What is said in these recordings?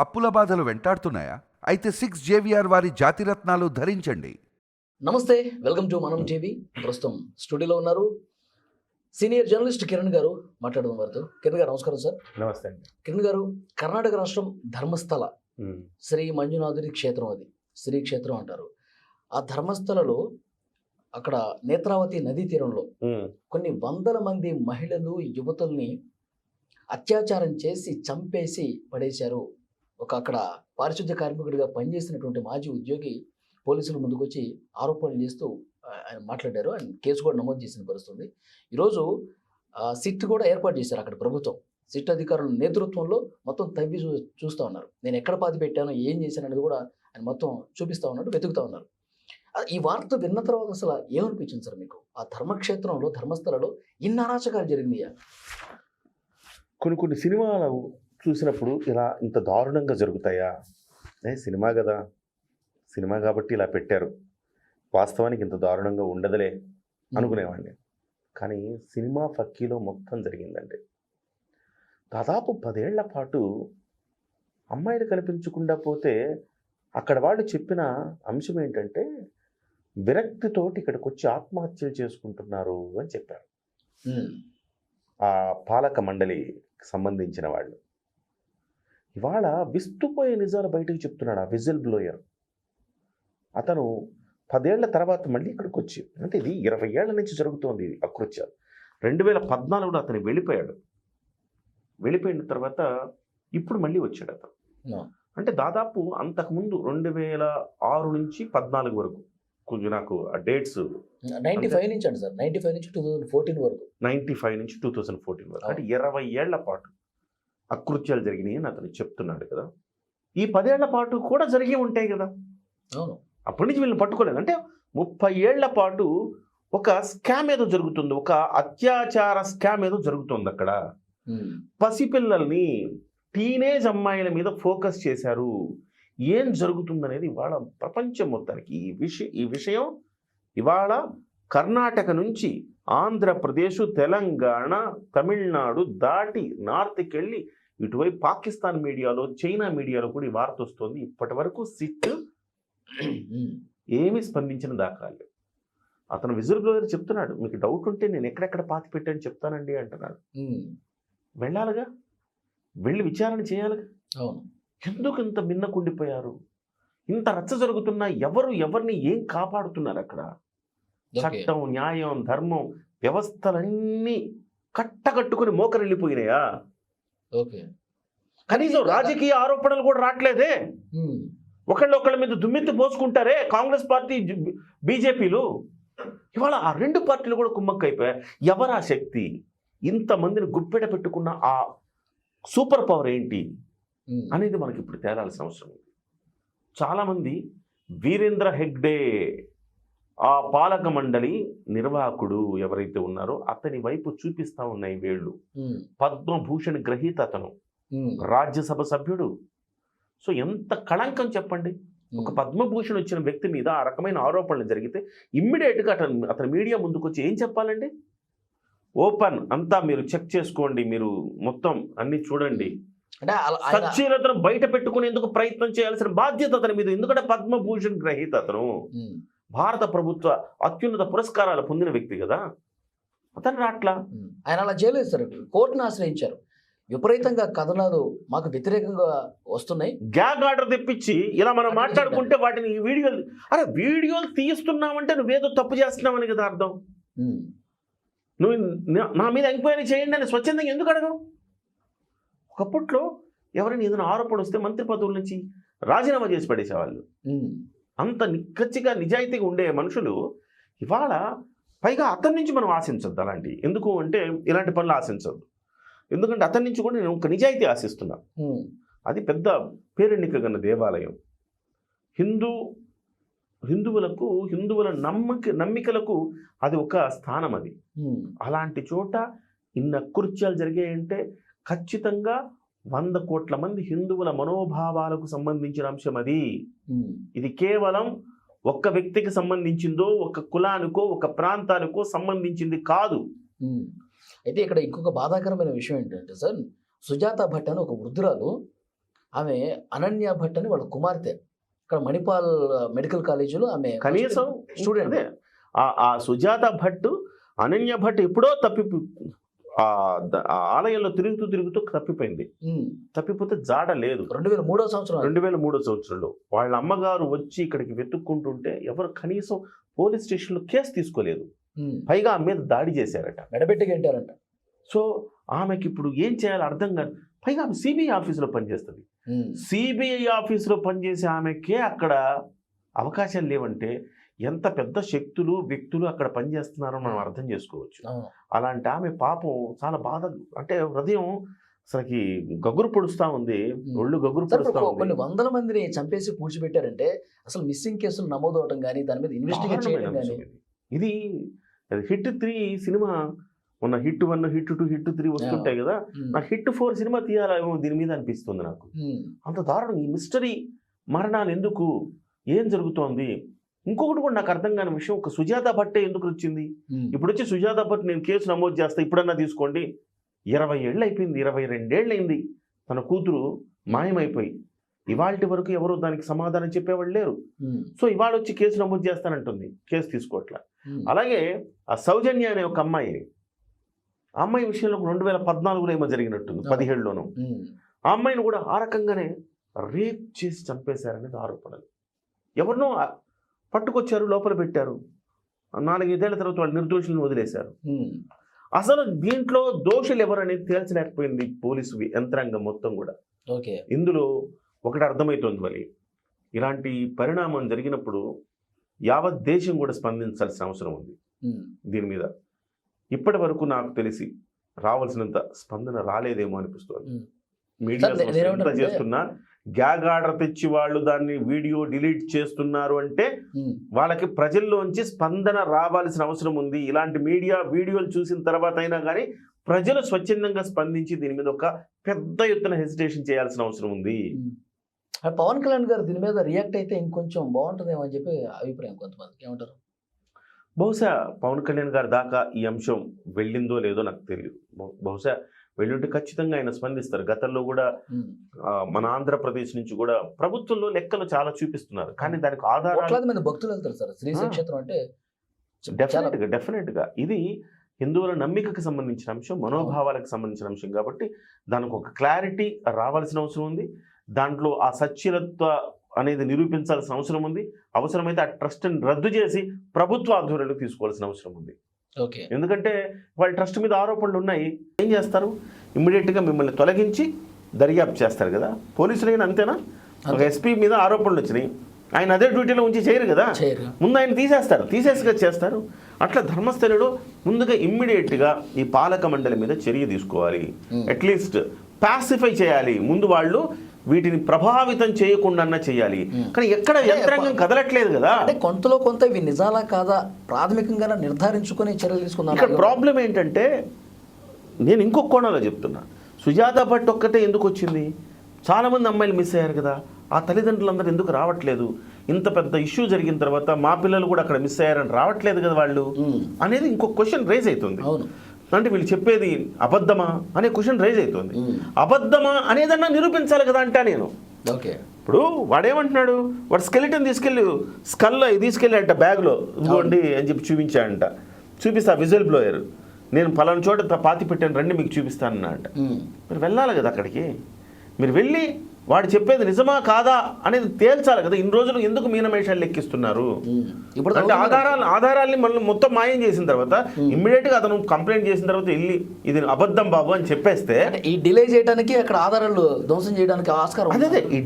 అప్పుల బాధలు వెంటాడుతున్నాయా? అయితే 6 జేవిఆర్ వారి జాతిరత్నాలు ధరించండి. నమస్తే, వెల్కమ్ టు మనం టీవీ. ప్రస్తుతం స్టూడియోలో ఉన్నారు సీనియర్ జర్నలిస్ట్ కిరణ్ గారు. మాట్లాడదాం వారితో. కిరణ్ గారు నమస్కారం సార్. నమస్తే అండి. కిరణ్ గారు, కర్ణాటక రాష్ట్రం ధర్మస్థల శ్రీ మంజునాథుడి క్షేత్రం, అది శ్రీ క్షేత్రం అంటారు. ఆ ధర్మస్థలలో అక్కడ నేత్రావతి నదీ తీరంలో కొన్ని వందల మంది మహిళలు యువతుల్ని అత్యాచారం చేసి చంపేసి పడేశారు. అక్కడ పారిశుద్ధ్య కార్మికుడిగా పనిచేసినటువంటి మాజీ ఉద్యోగి పోలీసులు ముందుకొచ్చి ఆరోపణలు చేస్తూ ఆయన మాట్లాడారు. ఆయన కేసు కూడా నమోదు చేసిన పరిస్థితుంది. ఈరోజు సిట్ కూడా ఏర్పాటు చేశారు అక్కడ ప్రభుత్వం. సిట్ అధికారుల నేతృత్వంలో మొత్తం తవ్వి చూస్తూ ఉన్నారు. నేను ఎక్కడ పాతి పెట్టాను, ఏం చేశాను అనేది కూడా ఆయన మొత్తం చూపిస్తూ ఉన్నాడు, వెతుకుతూ ఉన్నారు. ఈ వార్త విన్న తర్వాత అసలు ఏమనిపించింది సార్ మీకు? ఆ ధర్మక్షేత్రంలో, ధర్మస్థలలో ఇన్ని అరాచకాలు జరిగినాయా? కొన్ని సినిమాలు చూసినప్పుడు ఇలా ఇంత దారుణంగా జరుగుతాయా? సినిమా కదా, సినిమా కాబట్టి ఇలా పెట్టారు, వాస్తవానికి ఇంత దారుణంగా ఉండదులే అనుకునేవాడిని. కానీ సినిమా ఫక్కీలో మొత్తం జరిగిందండి. దాదాపు 10 ఏళ్ల పాటు అమ్మాయిలు కనిపించకుండా పోతే అక్కడ వాళ్ళు చెప్పిన అంశం ఏంటంటే విరక్తితోటి ఇక్కడికి వచ్చి ఆత్మహత్యలు చేసుకుంటున్నారు అని చెప్పారు. ఆ పాలక మండలికి సంబంధించిన వాళ్ళు ఇవాళ విస్తుపోయే నిజాలు బయటకు చెప్తున్నాడు. ఆ విజిల్ బ్లోయర్ అతను 10 ఏళ్ల తర్వాత మళ్ళీ ఇక్కడికి వచ్చి, అంటే ఇది 20 ఏళ్ల నుంచి జరుగుతోంది ఇది అకృత్యాలు. 2014లో అతను వెళ్ళిపోయాడు. వెళ్ళిపోయిన తర్వాత ఇప్పుడు మళ్ళీ వచ్చాడు అతను. అంటే దాదాపు అంతకుముందు 2006 నుంచి 14 వరకు, కొంచెం నాకు ఆ డేట్స్ 95 నుంచి అండి సార్, 95 నుంచి 2014 వరకు, 95 నుంచి 2014 వరకు, అంటే 20 ఏళ్ల పాటు అకృత్యాలు జరిగినాయి అని అతను చెప్తున్నాడు కదా. ఈ 10 ఏళ్ల పాటు కూడా జరిగి ఉంటాయి కదా. అవును. అప్పటి నుంచి వీళ్ళని పట్టుకోలేదు. అంటే 30 ఏళ్ల పాటు ఒక స్కామ్ ఏదో జరుగుతుంది, ఒక అత్యాచార స్కామ్ ఏదో జరుగుతుంది అక్కడ. పసిపిల్లల్ని, టీనేజ్ అమ్మాయిల మీద ఫోకస్ చేశారు. ఏం జరుగుతుందనేది ఇవాళ ప్రపంచం మొత్తానికి ఈ విషయం ఇవాళ కర్ణాటక నుంచి ఆంధ్రప్రదేశ్, తెలంగాణ, తమిళనాడు దాటి నార్త్కి వెళ్ళి ఇటువైపు పాకిస్తాన్ మీడియాలో, చైనా మీడియాలో కూడా ఈ వార్త వస్తుంది. ఇప్పటి వరకు సిట్ ఏమి స్పందించిన దాఖలాలు. అతను విజిల్ బ్లోయర్ చెప్తున్నాడు, మీకు డౌట్ ఉంటే నేను ఎక్కడెక్కడ పాతి పెట్టాను చెప్తానండి అంటున్నాడు. వెళ్ళాలిగా, వెళ్ళి విచారణ చేయాలిగా. ఎందుకు ఇంత మిన్నకుండిపోయారు? ఇంత రచ్చ జరుగుతున్నా ఎవరిని ఏం కాపాడుతున్నారు అక్కడ? చట్టం, న్యాయం, ధర్మం, వ్యవస్థలన్నీ కట్టగట్టుకుని మోకరెళ్ళిపోయినాయా? కనీసం రాజకీయ ఆరోపణలు కూడా రావట్లేదే. ఒకళ్ళ మీద దుమ్మెత్తి పోసుకుంటారే కాంగ్రెస్ పార్టీ, బీజేపీలు. ఇవాళ ఆ 2 పార్టీలు కూడా కుమ్మక్కైపోయాయి. ఎవరా శక్తి? ఇంతమందిని గుప్పెట పెట్టుకున్న ఆ సూపర్ పవర్ ఏంటి అనేది మనకి ఇప్పుడు తేలాల్సిన అవసరం ఉంది. చాలామంది వీరేంద్ర హెగ్డే, ఆ పాలక మండలి నిర్వాహకుడు ఎవరైతే ఉన్నారో అతని వైపు చూపిస్తా ఉన్నాయి వేళ్ళు. పద్మభూషణ్ గ్రహీత అతను, రాజ్యసభ సభ్యుడు. సో ఎంత కళంకం చెప్పండి. ఒక పద్మభూషణ్ వచ్చిన వ్యక్తి మీద ఆ రకమైన ఆరోపణలు జరిగితే ఇమ్మీడియట్గా అతను మీడియా ముందుకు వచ్చి ఏం చెప్పాలండి? ఓపెన్ అంతా మీరు చెక్ చేసుకోండి, మీరు మొత్తం అన్ని చూడండి, సచ్చీలతను బయట పెట్టుకునేందుకు ప్రయత్నం చేయాల్సిన బాధ్యత అతని మీద. ఎందుకంటే పద్మభూషణ్ గ్రహీత అతను, భారత ప్రభుత్వ అత్యున్నత పురస్కారాలు పొందిన వ్యక్తి కదా. అతను రాట్లా. ఆయన అలా చేయలేదు సార్, కోర్టును ఆశ్రయించారు. విపరీతంగా కథనాలు మాకు వ్యతిరేకంగా వస్తున్నాయి, గ్యాగ్ ఆర్డర్ తెప్పించి ఇలా మనం మాట్లాడుకుంటే వాటిని వీడియోలు తీస్తున్నామంటే నువ్వేదో తప్పు చేస్తున్నావని కదా అర్థం. నువ్వు నా మీద ఎంక్వైరీ చేయండి అని స్వచ్ఛందంగా ఎందుకు అడగవు? ఒకప్పట్లో ఎవరైనా ఏదైనా ఆరోపణ వస్తే మంత్రి పదవుల నుంచి రాజీనామా చేసి పడేసేవాళ్ళు. అంత నిక్కచ్చిగా నిజాయితీగా ఉండే మనుషులు ఇవాళ పైగా అతని నుంచి మనం ఆశించద్దు అలాంటి. ఎందుకు అంటే ఇలాంటి పనులు ఆశించద్దు. ఎందుకంటే అతని నుంచి కూడా నేను ఒక నిజాయితీ ఆశిస్తున్నా. అది పెద్ద పేరెన్నికగన్న దేవాలయం. హిందువుల నమ్మికలకు అది ఒక స్థానం. అది అలాంటి చోట ఇన్న కృత్యాలు జరిగాయంటే ఖచ్చితంగా 100 కోట్ల మంది హిందువుల మనోభావాలకు సంబంధించిన అంశం అది. ఇది కేవలం ఒక్క వ్యక్తికి సంబంధించిందో, ఒక కులానికో, ఒక ప్రాంతానికో సంబంధించింది కాదు. అయితే ఇక్కడ ఇంకొక బాధాకరమైన విషయం ఏంటంటే సార్, సుజాత భట్ అని ఒక వృద్ధురాలు ఆమె అనన్య భట్ అని వాళ్ళ కుమార్తె. ఇక్కడ మణిపాల్ మెడికల్ కాలేజీలో ఆమె కనీసం స్టూడెంట్. అదే ఆ సుజాత భట్, అనన్య భట్ ఎప్పుడో ఆ ఆలయంలో తిరుగుతూ తప్పిపోయింది. తప్పిపోతే జాడ లేదు. 2003వ సంవత్సరం. 2003 సంవత్సరంలో వాళ్ళ అమ్మగారు వచ్చి ఇక్కడికి వెతుక్కుంటుంటే ఎవరు కనీసం పోలీస్ స్టేషన్లో కేసు తీసుకోలేదు. పైగా ఆమె మీద దాడి చేశారట, మెడబెట్టి గంటారంట. సో ఆమెకి ఇప్పుడు ఏం చేయాలో అర్థం కాదు. పైగా ఆమె సిబిఐ ఆఫీసులో పనిచేస్తుంది. సిబిఐ ఆఫీసులో పనిచేసే ఆమెకే అక్కడ అవకాశాలు లేవంటే ఎంత పెద్ద శక్తులు వ్యక్తులు అక్కడ పనిచేస్తున్నారో మనం అర్థం చేసుకోవచ్చు. అలాంటి ఆమె పాపం చాలా బాధ, అంటే హృదయం అసలుకి గగురు పొడుస్తా ఉంది, ఒళ్ళు గగురు పొడుస్తా ఉంది. కొన్ని వందల మందిని చంపేసి పూడ్చిపెట్టారంటే అసలు మిస్సింగ్ కేసులు నమోదు అవటం కానీ దాని మీద ఇన్వెస్టిగేట్ చేయడం కానీ. ఇది హిట్ 3 సినిమా ఉన్న హిట్ 1, హిట్ 2, హిట్ 3 వస్తుంటాయి కదా, నాకు హిట్ 4 సినిమా తీయాలేమో దీని మీద అనిపిస్తుంది నాకు. అంత దారుణం. ఈ మిస్టరీ మరణాలు ఎందుకు, ఏం జరుగుతోంది? ఇంకొకటి కూడా నాకు అర్థం కాని విషయం, ఒక సుజాత భట్టే ఎందుకు వచ్చింది? ఇప్పుడు వచ్చి సుజాత భట్ నేను కేసు నమోదు చేస్తా ఇప్పుడన్నా తీసుకోండి. 20 ఏళ్ళు అయిపోయింది, 22 ఏళ్ళు అయింది తన కూతురు మాయమైపోయి. ఇవాళ వరకు ఎవరు దానికి సమాధానం చెప్పేవాళ్ళు లేరు. సో ఇవాళ వచ్చి కేసు నమోదు చేస్తానంటుంది, కేసు తీసుకోవట్లా. అలాగే ఆ సౌజన్య అనే ఒక అమ్మాయి, ఆ అమ్మాయి విషయంలో 2014లో ఏమో జరిగినట్టుంది, 17లోను. ఆ అమ్మాయిని కూడా ఆ రకంగానే రేప్ చేసి చంపేశారనేది ఆరోపణలు. ఎవరినో పట్టుకొచ్చారు, లోపల పెట్టారు. 4-5 ఏళ్ల తర్వాత వాళ్ళు నిర్దోషులను వదిలేశారు. అసలు దీంట్లో దోషులు ఎవరనేది తేల్చలేకపోయింది పోలీసు యంత్రాంగం మొత్తం కూడా. ఇందులో ఒకటి అర్థమవుతుంది, మరి ఇలాంటి పరిణామం జరిగినప్పుడు యావత్ దేశం కూడా స్పందించాల్సిన అవసరం ఉంది దీని మీద. ఇప్పటి వరకు నాకు తెలిసి రావాల్సినంత స్పందన రాలేదేమో అనిపిస్తుంది. మీడియా ఎంత చేస్తున్నా గ్యాగ్ ఆర్డర్ తెచ్చి వాళ్ళు దాన్ని వీడియో డిలీట్ చేస్తున్నారు అంటే వాళ్ళకి ప్రజల్లోంచి స్పందన రావాల్సిన అవసరం ఉంది. ఇలాంటి మీడియా వీడియోలు చూసిన తర్వాత అయినా కానీ ప్రజలు స్వచ్ఛందంగా స్పందించి దీని మీద ఒక పెద్ద ఎత్తున హెసిటేషన్ చేయాల్సిన అవసరం ఉంది. పవన్ కళ్యాణ్ గారు దీని మీద రియాక్ట్ అయితే ఇంకొంచెం బాగుంటుందేమో అని చెప్పి అభిప్రాయం కొంతమందికి. ఏమంటారు? బహుశా పవన్ కళ్యాణ్ గారి దాకా ఈ అంశం వెళ్ళిందో లేదో నాకు తెలియదు. బహుశా వెళ్ళుంటే ఖచ్చితంగా ఆయన స్పందిస్తారు. గతంలో కూడా మన ఆంధ్రప్రదేశ్ నుంచి కూడా ప్రభుత్వంలో లెక్కలు చాలా చూపిస్తున్నారు, కానీ దానికి ఆధారాలు భక్తులు వెళ్తారు సార్ శ్రీశైల క్షేత్రం అంటే. డెఫినెట్గా ఇది హిందువుల నమ్మికకు సంబంధించిన అంశం, మనోభావాలకు సంబంధించిన అంశం కాబట్టి దానికి ఒక క్లారిటీ రావాల్సిన అవసరం ఉంది. దాంట్లో ఆ సచ్ఛీలత్వ అనేది నిరూపించాల్సిన అవసరం ఉంది. అవసరమైతే ఆ ట్రస్ట్ని రద్దు చేసి ప్రభుత్వ ఆధ్వర్యంలో తీసుకోవాల్సిన అవసరం ఉంది. ఎందుకంటే వాళ్ళ ట్రస్ట్ మీద ఆరోపణలు ఉన్నాయి. ఏం చేస్తారు? ఇమ్మీడియట్గా మిమ్మల్ని తొలగించి దర్యాప్తు చేస్తారు కదా. పోలీసులు అయినా అంతేనా? ఒక ఎస్పీ మీద ఆరోపణలు వచ్చినాయి, ఆయన అదే డ్యూటీలో ఉంచి చేయరు కదా, ముందు ఆయన తీసేసిగా చేస్తారు. అట్లా ధర్మస్థలిలో ముందుగా ఇమ్మీడియట్గా ఈ పాలక మండలి మీద చర్య తీసుకోవాలి, అట్లీస్ట్ పాసిఫై చేయాలి. ముందు వాళ్ళు వీటిని ప్రభావితం చేయకుండా చేయాలి. కానీ ఎక్కడ యంత్రాంగం కదలట్లేదు కదా. అంటే కొంతలో కొంత ఇవి నిజాలా కాదా ప్రాథమికంగా నిర్ధారించుకుని చర్యలు తీసుకున్నాను. ఇక్కడ ప్రాబ్లం ఏంటంటే నేను ఇంకొక కోణంలో చెప్తున్నా. సుజాత భట్ ఒక్కటే ఎందుకు వచ్చింది? చాలామంది అమ్మాయిలు మిస్ అయ్యారు కదా, ఆ తల్లిదండ్రులందరూ ఎందుకు రావట్లేదు? ఇంత పెద్ద ఇష్యూ జరిగిన తర్వాత మా పిల్లలు కూడా అక్కడ మిస్ అయ్యారని రావట్లేదు కదా వాళ్ళు అనేది ఇంకొక క్వశ్చన్ రేజ్ అవుతుంది. అంటే వీళ్ళు చెప్పేది అబద్ధమా అనే క్వశ్చన్ రైజ్ అవుతుంది. అబద్ధమా అనేదన్నా నిరూపించాలి కదా అంటా నేను. ఇప్పుడు వాడేమంటున్నాడు, వాడు స్కెలిటన్ స్కల్ తీసుకెళ్ళి అంట బ్యాగ్లో ఇదిగోండి అని చెప్పి చూపించాడంట. చూపిస్తా విజిల్ బ్లోయర్, నేను పలానా చోట పాతి పెట్టాను రండి మీకు చూపిస్తానన్నా అంట. మీరు వెళ్ళాలి కదా అక్కడికి. మీరు వెళ్ళి వాడు చెప్పేది నిజమా కాదా అనేది తేల్చాలి కదా. ఇన్ని రోజులు ఎందుకు మీనమేషాలు లెక్కిస్తున్నారు? అంటే ఆధారాల్ని మనం మొత్తం మాయం చేసిన తర్వాత ఇమ్మీడియట్గా అతను కంప్లైంట్ చేసిన తర్వాత వెళ్ళి ఇది అబద్ధం బాబు అని చెప్పేస్తే ఈ డిలే చేయడానికి అక్కడ ఆధారాలు ధ్వంసం చేయడానికి ఆస్కారం. అదే ఈ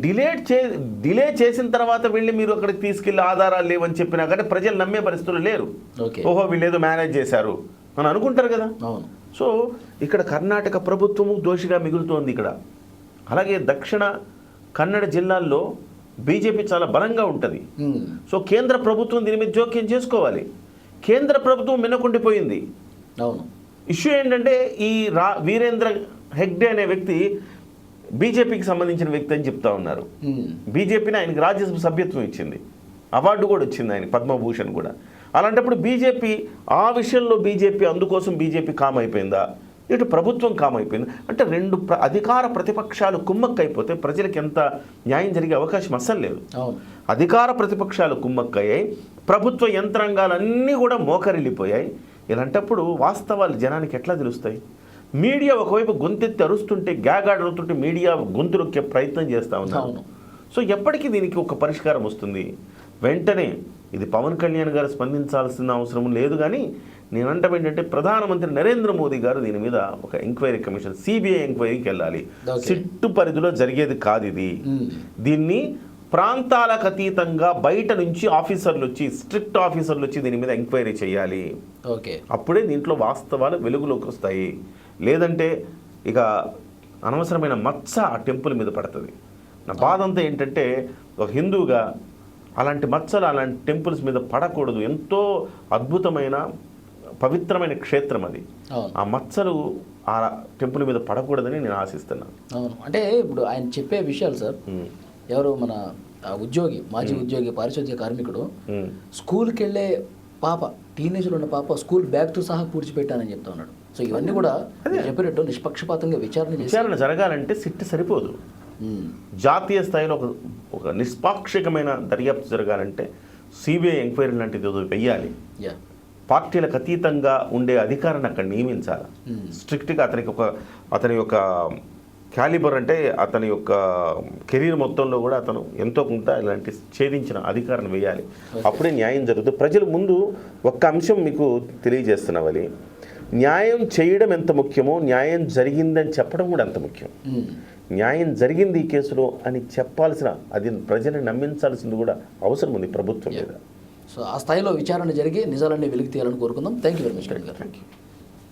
డిలే చేసిన తర్వాత వెళ్ళి మీరు అక్కడికి తీసుకెళ్లి ఆధారాలు లేవని చెప్పినా కానీ ప్రజలు నమ్మే పరిస్థితులు లేరు. ఓహో వీళ్ళు ఏదో మేనేజ్ చేశారు అని అనుకుంటారు కదా. సో ఇక్కడ కర్ణాటక ప్రభుత్వము దోషిగా మిగులుతోంది ఇక్కడ. అలాగే దక్షిణ కన్నడ జిల్లాల్లో బీజేపీ చాలా బలంగా ఉంటుంది. సో కేంద్ర ప్రభుత్వం దీని మీద జోక్యం చేసుకోవాలి. కేంద్ర ప్రభుత్వం మిన్నకుండిపోయింది. ఇష్యూ ఏంటంటే ఈ వీరేంద్ర హెగ్డే అనే వ్యక్తి బీజేపీకి సంబంధించిన వ్యక్తి అని చెప్తా ఉన్నారు. బీజేపీని ఆయనకి రాజ్యసభ సభ్యత్వం ఇచ్చింది, అవార్డు కూడా వచ్చింది ఆయన, పద్మభూషణ్ కూడా. అలాంటప్పుడు బీజేపీ ఆ విషయంలో అందుకోసం బీజేపీ కామ్ అయిపోయిందా? ఇటు ప్రభుత్వం కామైపోయింది. అంటే రెండు అధికార ప్రతిపక్షాలు కుమ్మక్కైపోతే ప్రజలకు ఎంత న్యాయం జరిగే అవకాశం అస్సలు లేదు. అవును. అధికార ప్రతిపక్షాలు కుమ్మక్కయ్యాయి, ప్రభుత్వ యంత్రాంగాలన్నీ కూడా మోకరిల్లిపోయాయి. ఇలాంటప్పుడు వాస్తవాలు జనానికి ఎట్లా తెలుస్తాయి? మీడియా ఒకవైపు గొంతెత్తి అరుస్తుంటే, గ్యాగాడుతుంటే మీడియా గొంతు నొక్కే ప్రయత్నం చేస్తూ ఉన్నారు. అవును. సో ఎప్పటికీ దీనికి ఒక పరిష్కారం వస్తుంది? వెంటనే ఇది పవన్ కళ్యాణ్ గారు స్పందించాల్సిన అవసరం లేదు, కానీ నేను అంటాం ఏంటంటే ప్రధానమంత్రి నరేంద్ర మోదీ గారు దీని మీద ఒక ఎంక్వైరీ కమిషన్, సిబిఐ ఎంక్వైరీకి వెళ్ళాలి. Okay. సిట్టు పరిధిలో జరిగేది కాదు ఇది. దీన్ని ప్రాంతాలకు అతీతంగా బయట నుంచి ఆఫీసర్లు వచ్చి, స్ట్రిక్ట్ ఆఫీసర్లు వచ్చి దీని మీద ఎంక్వైరీ చేయాలి. ఓకే. అప్పుడే దీంట్లో వాస్తవాలు వెలుగులోకి వస్తాయి. లేదంటే ఇక అనవసరమైన మచ్చ ఆ టెంపుల్ మీద పడుతుంది. నా బాధ అంతా ఏంటంటే ఒక హిందువుగా అలాంటి మచ్చలు అలాంటి టెంపుల్స్ మీద పడకూడదు. ఎంతో అద్భుతమైన పవిత్రమైన క్షేత్రం అది. ఆ మచ్చలు ఆ టెంపుల్ మీద పడకూడదని నేను ఆశిస్తున్నాను. అవును. అంటే ఇప్పుడు ఆయన చెప్పే విషయాలు సార్, ఎవరు మన ఉద్యోగి, మాజీ ఉద్యోగి, పారిశుద్ధ్య కార్మికుడు స్కూల్కి వెళ్ళే పాప, టీనేజ్లో ఉన్న పాప స్కూల్ బ్యాగ్తో సహా పూడ్చిపెట్టానని చెప్తా ఉన్నాడు. సో ఇవన్నీ కూడా చెప్పినట్టు నిష్పక్షపాతంగా విచారణ జరగాలంటే సిట్ సరిపోదు. జాతీయ స్థాయిలో ఒక నిష్పాక్షికమైన దర్యాప్తు జరగాలంటే సిబిఐ ఎంక్వైరీ లాంటిది వెయ్యాలి. పార్టీలకు అతీతంగా ఉండే అధికారాన్ని అక్కడ నియమించాలి. స్ట్రిక్ట్గా అతని యొక్క క్యాలిబర్, అంటే అతని యొక్క కెరీర్ మొత్తంలో కూడా అతను ఎంతో కొంత ఇలాంటి ఛేదించిన అధికారాన్ని వేయాలి. అప్పుడే న్యాయం జరుగుతుంది. ప్రజల ముందు ఒక్క అంశం మీకు తెలియజేస్తున్నావాలి. న్యాయం చేయడం ఎంత ముఖ్యమో న్యాయం జరిగిందని చెప్పడం కూడా అంత ముఖ్యం. న్యాయం జరిగింది ఈ కేసులో అని చెప్పాల్సిన, అది ప్రజల్ని నమ్మించాల్సింది కూడా అవసరం ఉంది ప్రభుత్వం మీద. సో ఆ స్థాయిలో విచారణ జరిగి నిజాలన్నీ వెలికి తీయాలని కోరుకుందాం. Thank you very much Kiran గారు. Thank you.